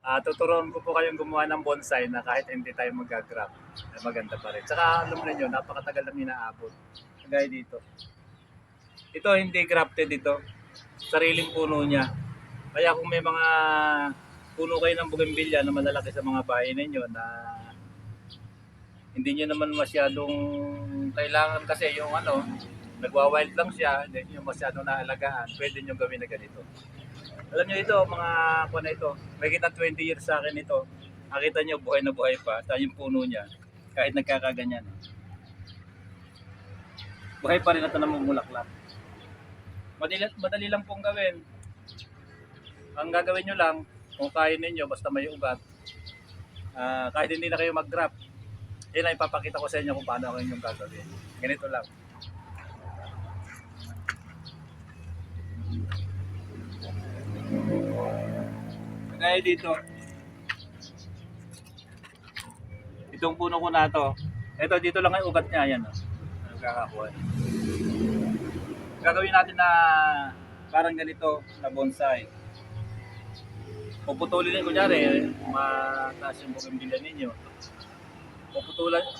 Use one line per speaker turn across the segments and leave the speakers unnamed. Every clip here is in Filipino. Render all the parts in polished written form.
Tuturuan ko po kayong gumawa ng bonsai na kahit hindi tayo mag-grab, maganda pa rin. Tsaka alam niyo, napakatagal lang inaabot. Kagaya dito. Ito hindi grafted ito. Sariling puno niya. Kaya kung may mga puno kayo ng bougainvillea na malalaki sa mga bahay ninyo na hindi niyo naman masyadong kailangan kasi yung nagwa-wild lang siya, hindi niyo masyadong naalagaan, pwede niyo gawin na ganito. Alam niyo ito, mga kuha na ito, may kita 20 years sa akin ito. Nakita niyo, buhay na buhay pa, sa yung puno niya, kahit nagkakaganyan. Buhay pa rin at namumulaklak. Madali lang pong gawin. Ang gagawin nyo lang, kung kaya ninyo, basta may ugat, kahit hindi na kayo mag-graft, yun ay ipapakita ko sa inyo kung paano ang inyong gagawin. Ganito lang. Kagaya dito, itong puno ko na to, ito dito lang ay ugat niya, yan. Nagkakakuha. Gagawin natin na parang ganito na bonsai. Puputulin nyo, kunyari, mataas yung bougainvillea ninyo.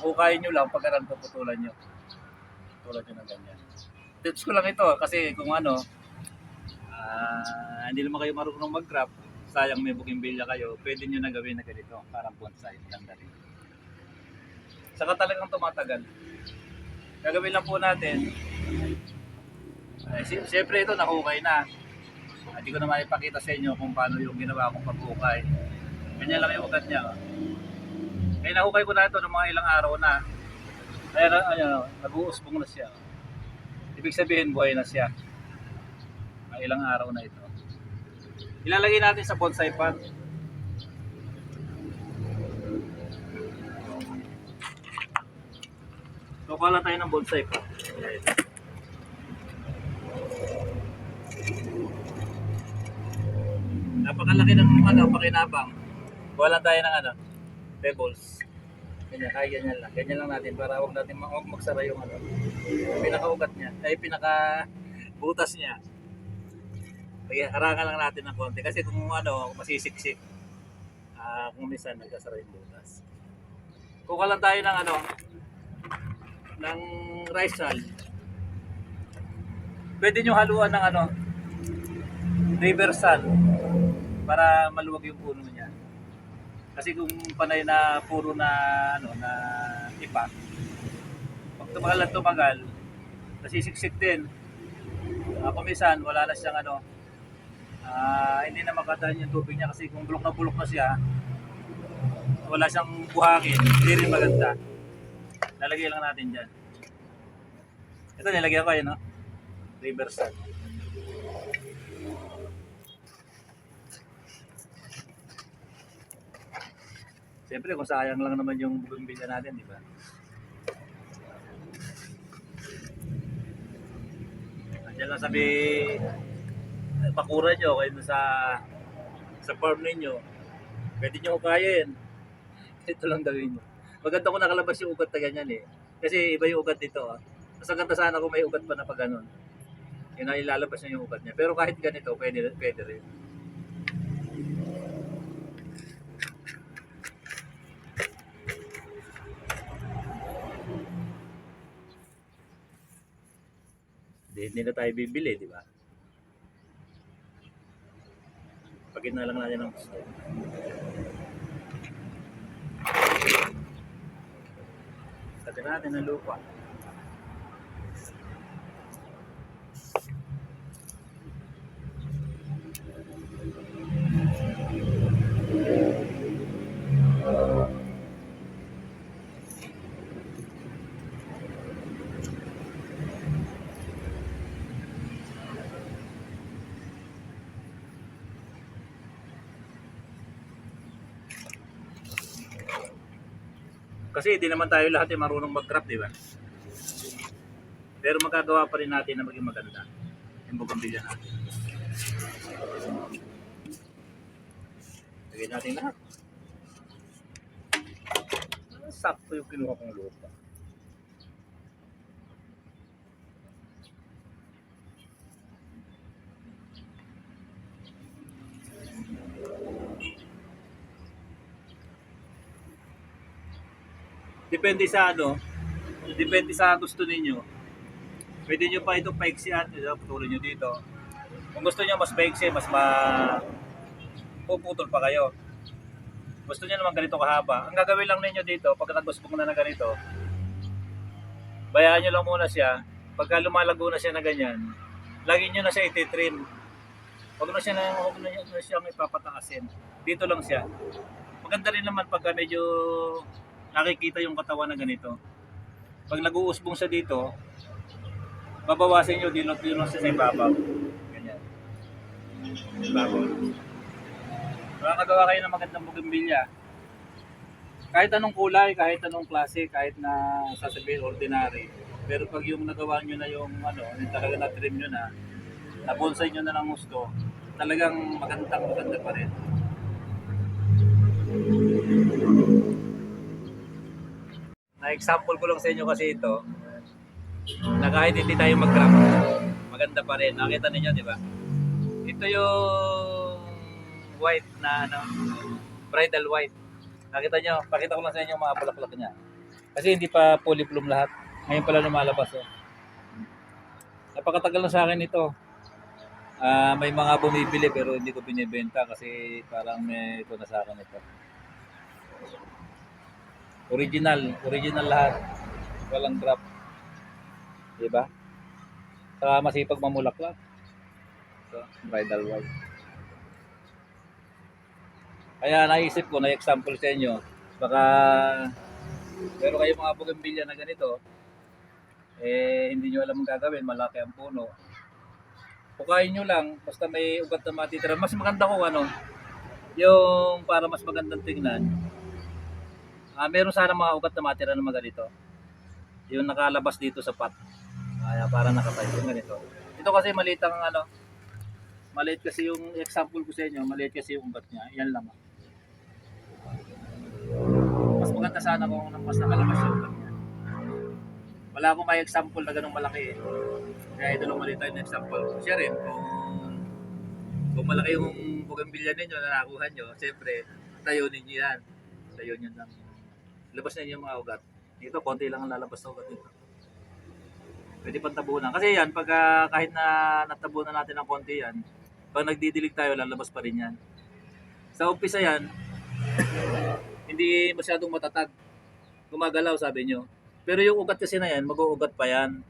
Hukayin nyo lang, pagkaran puputulan nyo. Putulan nyo ng ganyan. Tips ko lang ito, kasi kung hindi naman kayo marunong mag-craft, sayang may bougainvillea kayo, pwede nyo na gawin na ganito, parang bonsai, maganda rin. Saka talagang tumatagal. Gagawin lang po natin, siyempre ito nahukay na. Hindi ko naman ipakita sa inyo kung paano yung ginawa kong paghukay. Ganyan lang yung ugat niya. Kaya nahukay ko na ito ng mga ilang araw na. Kaya nag-uusbong na siya. Ibig sabihin buhay na siya. Mga ilang araw na ito. Ilalagay natin sa bonsai pot. So, kuha tayo ng bonsai pot. Napakalaki ng pakinabang. Kuha tayo ng pebbles. Ganyan, kaya ganyan lang. Ganyan lang natin para huwag natin magsara yung pinaka-ugat niya. Ay, pinaka-butas niya. Kaya harangan lang natin ng konti. Kasi kung masisiksik, kung minsan nagkasara yung butas. Kuha lang tayo ng ng rice hull. Pwede nyo haluan ng river sand para maluwag yung puno niya. Kasi kung panay na puro na na ipa, pag tumagal, nasisiksik din. Kung minsan wala na siyang hindi na makadaan yung tubig niya kasi kung bulok na siya, wala siyang buhangin, hindi rin maganda. Lalagay lang natin dyan. Ito nilagyan ko yun, no? River sand. Siyempre kung sayang lang naman yung bougainvillea natin, di ba? Andiyan lang sabi bakura nyo kayo sa farm ninyo. Pwede nyo hukayin. Ito lang gawin nyo. Maganda kung nakalabas yung ugat na ganyan eh. Kasi iba yung ugat dito. Mas ang ganda sana kung may ugat pa na pag ganun. Yun na ilalabas niya yung ugat niya. Pero kahit ganito, pwede rin. Hindi na tayo bibili, di ba? Pagin na lang natin ang gusto. Sabi natin ng lupa. Kasi hindi naman tayo lahat marunong mag-craft, di ba? Pero magagawa pa rin natin na maging maganda yung bougainvillea natin. Lagyan natin lahat. Sakto yung kinuha kong lupa. Depende sa ano, depende sa gusto ninyo. Pwede nyo pa itong paiksihan, putulin nyo dito. Kung gusto nyo mas paiksi, mas puputol pa kayo. Gusto nyo naman ganito kahaba. Ang gagawin lang ninyo dito, pag nagusbong na ganito, bayaan nyo lang muna siya. Pagka lumalago na siya na ganyan, lagi nyo na siya ititrim. Huwag na siyang ipapataasin. Dito lang siya. Maganda rin naman pagka medyo nakikita yung katawan na ganito. Pag nag-uusbong siya dito, babawasin nyo, dilot-dilot siya sa ibabaw. Ganyan. Ibabaw. Makakagawa kayo ng magandang bougainvillea. Kahit anong kulay, kahit anong klase, kahit na sasabihin ordinary. Pero pag yung nagawa nyo na yung ano, yung talaga na-trim nyo na bonsai nyo na ng gusto, talagang maganda pa rin. Na-example ko lang sa inyo kasi ito, na kahit hindi tayo mag-crop, maganda pa rin. Nakita niyo, di ba? Ito yung white na ano, bridal white. Nakita nyo, pakita ko lang sa inyo yung mga bulaklak niya. Kasi hindi pa fully bloom lahat. Ngayon pala lumalabas. Oh. Napakatagal na sa akin ito. May mga bumibili pero hindi ko binibenta kasi parang may ito na sa akin ito. Original lahat. Walang drop. Diba? Saka masipag mamulaklak. So, bridal white. Kaya naisip ko, na-example sa inyo, baka pero kayo mga bougainvillea na ganito, hindi nyo alam ang gagawin, malaki ang puno. Pukain nyo lang, basta may ugat na matitira. Mas maganda ko ano, yung para mas magandang tingnan, meron sana mga ugat na matira na mga ganito. Yung nakalabas dito sa pot. Kaya para nakatayo yung ganito. Ito kasi maliit ang ano, maliit kasi yung example ko sa inyo, maliit kasi yung ugat niya. Yan lang. Mas maganda sana kung mas nakalabas yung ugat niya. Wala akong may example na ganung malaki eh. Kaya ito lang maliit tayo na example. Siya rin, kung malaki yung bougainvillea ninyo na nakuha nyo, siyempre, tayo ninyo yan. Tayo nyo lang. Labas na yung mga ugat. Dito, konti lang ang lalabas na ugat dito. Pwede pang tabunan. Kasi yan, pag kahit na natabunan natin ng konti yan, pag nagdidilig tayo, lalabas pa rin yan. Sa umpisa yan, hindi masyadong matatag. Gumagalaw, sabi nyo. Pero yung ugat kasi na yan, mag-uugat pa yan.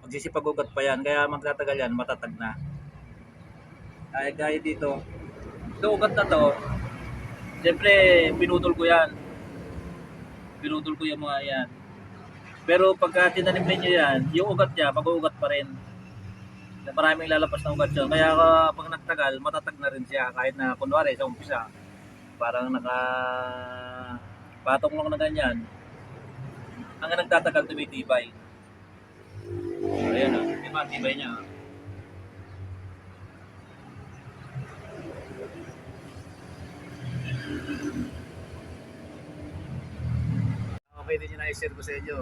Magsisipag-ugat pa yan. Kaya magtatagal yan, matatag na. Kaya dito, ito ugat na to, siyempre, pinutol ko yan. Pinutol ko yung mga yan. Pero pagka tinanim ninyo yan, yung ugat niya, mag-uugat pa rin. Maraming lalabas na ugat yun. Kaya pag nagtagal, matatag na rin siya. Kahit na, kunwari, sa umpisa, parang patong lang na ganyan. Hanggang nagtatagal, tumitibay. Ayan o, diba, tibay niya. Okay din yung na-share ko sa inyo.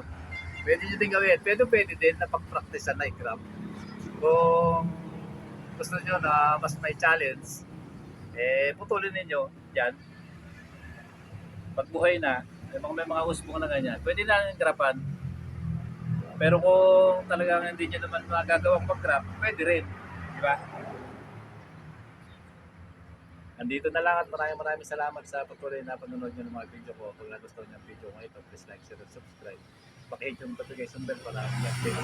Pwede nyo din gawin. Pwede din na pag-practice sa night-crop. Kung gusto nyo na mas may challenge, putulin ninyo yan. Pagbuhay na, may mga usbong na ganyan. Pwede na yung grapan. Pero kung talagang hindi nyo naman magagawang mag-crop, pwede rin. Diba? Nandito na lang at maraming salamat sa patuloy na panonood nyo ng mga video ko. Kung nagustuhan nyo ang video ko ito, please like, share, and subscribe. Pakihit yung notification bell para mag-update